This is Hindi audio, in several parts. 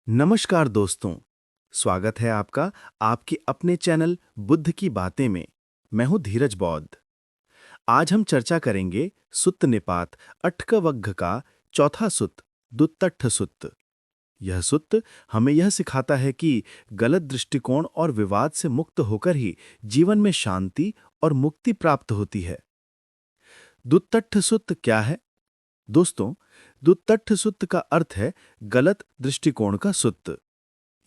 नमस्कार दोस्तों। स्वागत है आपका आपके अपने चैनल बुद्ध की बातें में। मैं हूं धीरज बौद्ध। आज हम चर्चा करेंगे सुत्त निपात अट्ठकवग्घ का चौथा सुत्त दुत्तट्ठ सुत्त। यह सुत्त हमें यह सिखाता है कि गलत दृष्टिकोण और विवाद से मुक्त होकर ही जीवन में शांति और मुक्ति प्राप्त होती है। दुत्तट्ठ सुत्त क्या है दोस्तों? दुत्तट्ठ सुत्त का अर्थ है गलत दृष्टिकोण का सुत्त।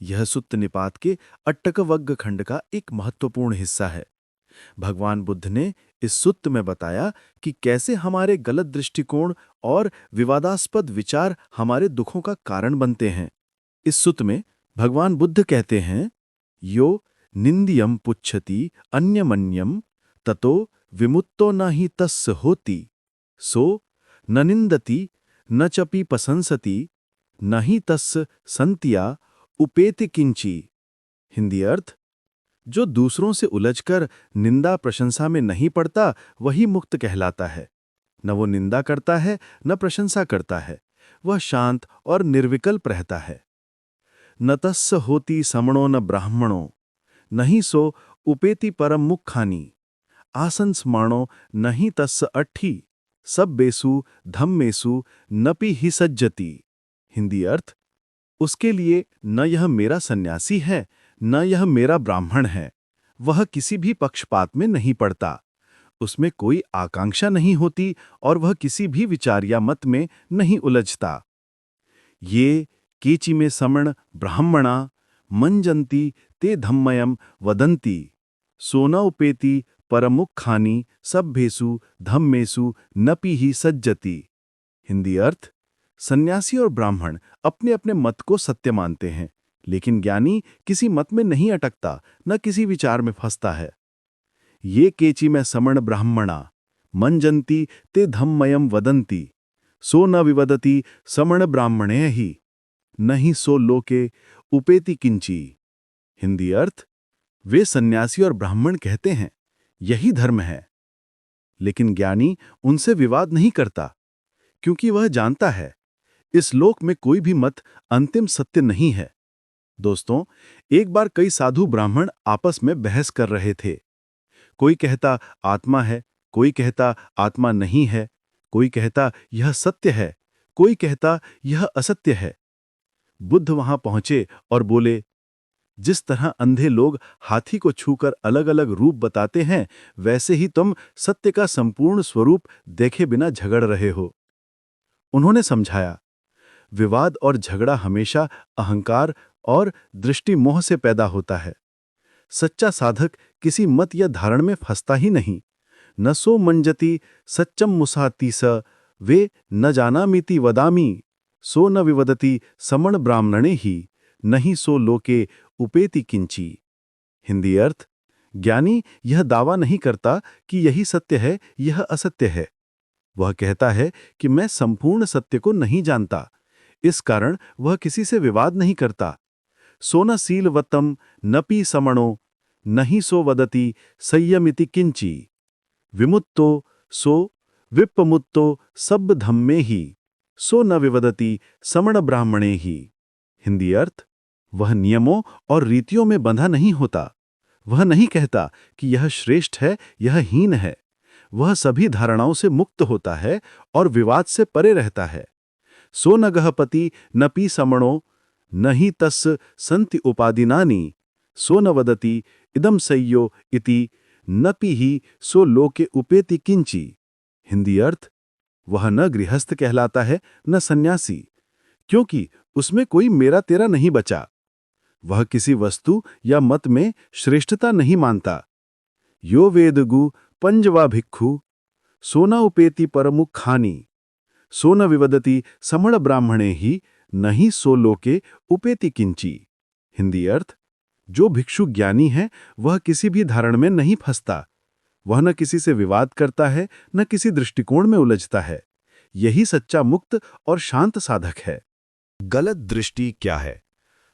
यह सुत्त निपात के अट्टकवग्घ खंड का एक महत्वपूर्ण हिस्सा है। भगवान बुद्ध ने इस सुत्त में बताया कि कैसे हमारे गलत दृष्टिकोण और विवादास्पद विचार हमारे दुखों का कारण बनते हैं। इस सुत्त में भगवान बुद्ध कहते हैं, यो निंद्यम पुच्छति अन्यमन्यम ततो विमुक्तो न हि तस्य होति, सो न निंदति न चपि प्रशंसति न हि तस्य संत्या उपेति किंची। हिंदी अर्थ: जो दूसरों से उलझकर निंदा प्रशंसा में नहीं पड़ता वही मुक्त कहलाता है। न वो निंदा करता है न प्रशंसा करता है, वह शांत और निर्विकल्प रहता है। न तस्य होति समणो न ब्राह्मणो नहीं सो उपेति परम मुखानी आसन स्माणो नहीं तस्य अट्ठी सब्बेषु धम्मेषु नपि हि सज्जति। हिंदी अर्थ: उसके लिए न यह मेरा सन्यासी है न यह मेरा ब्राह्मण है। वह किसी भी पक्षपात में नहीं पड़ता, उसमें कोई आकांक्षा नहीं होती और वह किसी भी विचार या मत में नहीं उलझता। ये केचि में समण ब्राह्मणा मंजंती ते धम्मयम वदंती सोना उपेति परमुखानी सभ्येषु धम्मेषु नपि ही सज्जति। हिंदी अर्थ: सन्यासी और ब्राह्मण अपने अपने मत को सत्य मानते हैं, लेकिन ज्ञानी किसी मत में नहीं अटकता न किसी विचार में फंसता है। ये केचि में समण ब्राह्मणा मंजंती ते धम्मयम वदंती सो न विवदति समण ब्राह्मणे ही नहीं सो लोके उपेति किंची। हिंदी अर्थ: वे सन्यासी और ब्राह्मण कहते हैं यही धर्म है, लेकिन ज्ञानी उनसे विवाद नहीं करता, क्योंकि वह जानता है इस लोक में कोई भी मत अंतिम सत्य नहीं है। दोस्तों, एक बार कई साधु ब्राह्मण आपस में बहस कर रहे थे। कोई कहता आत्मा है, कोई कहता आत्मा नहीं है, कोई कहता यह सत्य है, कोई कहता यह असत्य है। बुद्ध वहां पहुंचे और बोले, जिस तरह अंधे लोग हाथी को छूकर अलग अलग रूप बताते हैं, वैसे ही तुम सत्य का संपूर्ण स्वरूप देखे बिना झगड़ रहे हो। उन्होंने समझाया, विवाद और झगड़ा हमेशा अहंकार और दृष्टि मोह से पैदा होता है। सच्चा साधक किसी मत या धारण में फंसता ही नहीं। न सो मंजति सच्चम मुसाति स वे न जानामिति वदामि सो न विवदति समण ब्राह्मणे ही नहीं सो लोके उपेति किंची। हिंदी अर्थ: ज्ञानी यह दावा नहीं करता कि यही सत्य है, यह असत्य है। वह कहता है कि मैं संपूर्ण सत्य को नहीं जानता, इस कारण वह किसी से विवाद नहीं करता। सो न सीलवतम नपि समणो नहीं सो वदति संयमिति किंची विमुत्तो सो विप्पमुत्तो सब धम्मे ही सो न विवदति समण ब्राह्मणे ही। हिंदी अर्थ: वह नियमों और रीतियों में बंधा नहीं होता। वह नहीं कहता कि यह श्रेष्ठ है, यह हीन है। वह सभी धारणाओं से मुक्त होता है और विवाद से परे रहता है। सो न गहपति नपि समणो नहि तस् संति उपादिनानि सो न वदति इदम सय्यो इति नपि ही सो लोके उपेति किंची। हिंदी अर्थ: वह न गृहस्थ कहलाता है न सन्यासी, क्योंकि उसमें कोई मेरा तेरा नहीं बचा। वह किसी वस्तु या मत में श्रेष्ठता नहीं मानता। यो वेदगु पंजवा भिक्खु सोना उपेति परमुखानी सो न विवदति समण ब्राह्मणे ही नहीं सो लोके उपेति किंची। हिंदी अर्थ: जो भिक्षु ज्ञानी है वह किसी भी धारण में नहीं फंसता। वह न किसी से विवाद करता है न किसी दृष्टिकोण में उलझता है। यही सच्चा मुक्त और शांत साधक है। गलत दृष्टि क्या है?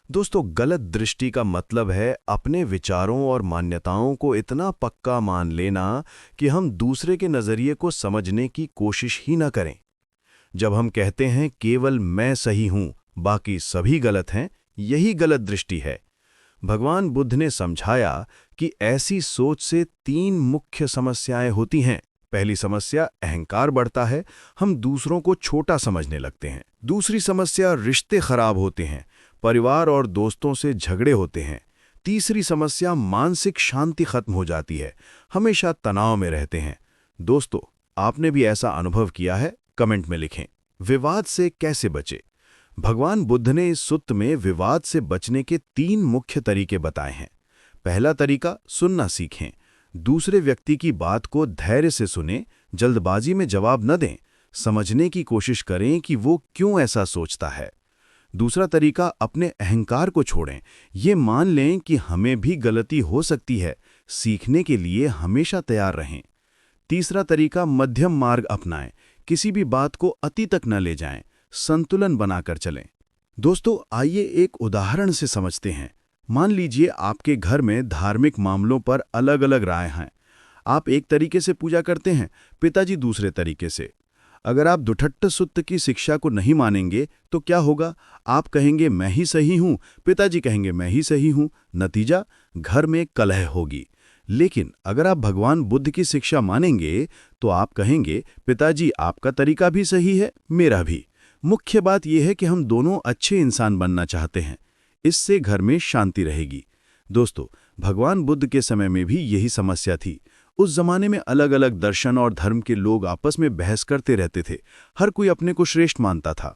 दोस्तों, गलत दृष्टि का मतलब है अपने विचारों और मान्यताओं को इतना पक्का मान लेना कि हम दूसरे के नजरिए को समझने की कोशिश ही न करें। जब हम कहते हैं केवल मैं सही हूं, बाकी सभी गलत हैं, यही गलत दृष्टि है। भगवान बुद्ध ने समझाया कि ऐसी सोच से 3 मुख्य समस्याएं होती हैं। पहली समस्या अहंकार बढ़ता है, हम दूसरों को छोटा समझने लगते हैं। दूसरी समस्या रिश्ते खराब होते हैं, परिवार और दोस्तों से झगड़े होते हैं। तीसरी समस्या मानसिक शांति खत्म हो जाती है, हमेशा तनाव में रहते हैं। दोस्तों, आपने भी ऐसा अनुभव किया है? कमेंट में लिखें। विवाद से कैसे बचे? भगवान बुद्ध ने इस सुत्त में विवाद से बचने के 3 मुख्य तरीके बताए हैं। पहला तरीका, सुनना सीखें। दूसरे व्यक्ति की बात को धैर्य से सुनें, जल्दबाजी में जवाब न दें, समझने की कोशिश करें कि वो क्यों ऐसा सोचता है। दूसरा तरीका, अपने अहंकार को छोड़ें, ये मान लें कि हमें भी गलती हो सकती है, सीखने के लिए हमेशा तैयार रहें। तीसरा तरीका, मध्यम मार्ग अपनाएं, किसी भी बात को अति तक न ले जाएं, संतुलन बनाकर चलें। दोस्तों, आइए एक उदाहरण से समझते हैं। मान लीजिए आपके घर में धार्मिक मामलों पर अलग अलग राय हैं। आप एक तरीके से पूजा करते हैं, पिताजी दूसरे तरीके से। अगर आप दुठट्ट सुत्त की शिक्षा को नहीं मानेंगे तो क्या होगा? आप कहेंगे मैं ही सही हूं, पिताजी कहेंगे मैं ही सही हूं। नतीजा, घर में कलह होगी। लेकिन अगर आप भगवान बुद्ध की शिक्षा मानेंगे तो आप कहेंगे पिताजी आपका तरीका भी सही है, मेरा भी। मुख्य बात यह है कि हम दोनों अच्छे इंसान बनना चाहते हैं। इससे घर में शांति रहेगी। दोस्तों, भगवान बुद्ध के समय में भी यही समस्या थी। उस जमाने में अलग अलग दर्शन और धर्म के लोग आपस में बहस करते रहते थे। हर कोई अपने को श्रेष्ठ मानता था।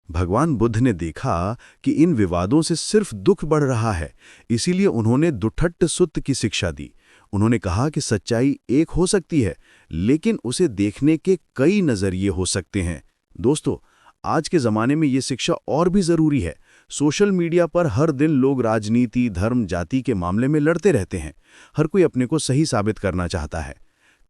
भगवान बुद्ध ने देखा कि इन विवादों से सिर्फ दुख बढ़ रहा है, इसीलिए उन्होंने दुठट्ट सुत्त की शिक्षा दी। उन्होंने कहा कि सच्चाई एक हो सकती है, लेकिन उसे देखने के कई नजरिए हो सकते हैं। दोस्तों, आज के ज़माने में ये शिक्षा और भी ज़रूरी है। सोशल मीडिया पर हर दिन लोग राजनीति, धर्म, जाति के मामले में लड़ते रहते हैं। हर कोई अपने को सही साबित करना चाहता है।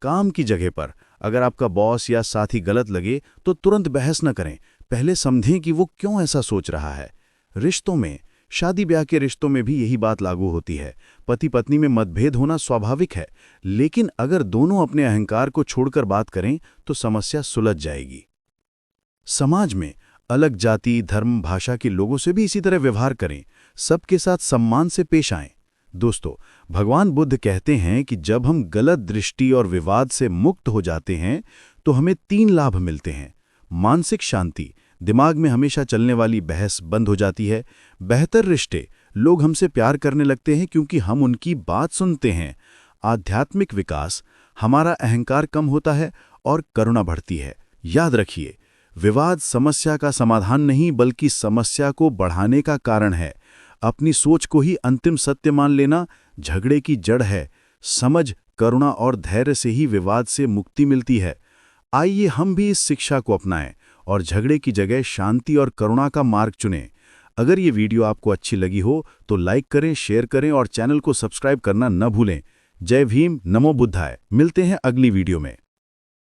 काम की जगह पर अगर आपका बॉस या साथी गलत लगे तो तुरंत बहस न करें, पहले समझें कि वो क्यों ऐसा सोच रहा है। रिश्तों में, शादी ब्याह के रिश्तों में भी यही बात लागू होती है। पति पत्नी में मतभेद होना स्वाभाविक है, लेकिन अगर दोनों अपने अहंकार को छोड़कर बात करें तो समस्या सुलझ जाएगी। समाज में अलग जाति, धर्म, भाषा के लोगों से भी इसी तरह व्यवहार करें। सबके साथ सम्मान से पेश आएं। दोस्तों, भगवान बुद्ध कहते हैं कि जब हम गलत दृष्टि और विवाद से मुक्त हो जाते हैं तो हमें 3 लाभ मिलते हैं। मानसिक शांति, दिमाग में हमेशा चलने वाली बहस बंद हो जाती है। बेहतर रिश्ते, लोग हमसे प्यार करने लगते हैं क्योंकि हम उनकी बात सुनते हैं। आध्यात्मिक विकास, हमारा अहंकार कम होता है और करुणा बढ़ती है। याद रखिए, विवाद समस्या का समाधान नहीं बल्कि समस्या को बढ़ाने का कारण है। अपनी सोच को ही अंतिम सत्य मान लेना झगड़े की जड़ है। समझ, करुणा और धैर्य से ही विवाद से मुक्ति मिलती है। आइए हम भी इस शिक्षा को अपनाएं और झगड़े की जगह शांति और करुणा का मार्ग चुनें। अगर ये वीडियो आपको अच्छी लगी हो तो लाइक करें, शेयर करें और चैनल को सब्सक्राइब करना न भूलें। जय भीम, नमो बुद्धाय। मिलते हैं अगली वीडियो में।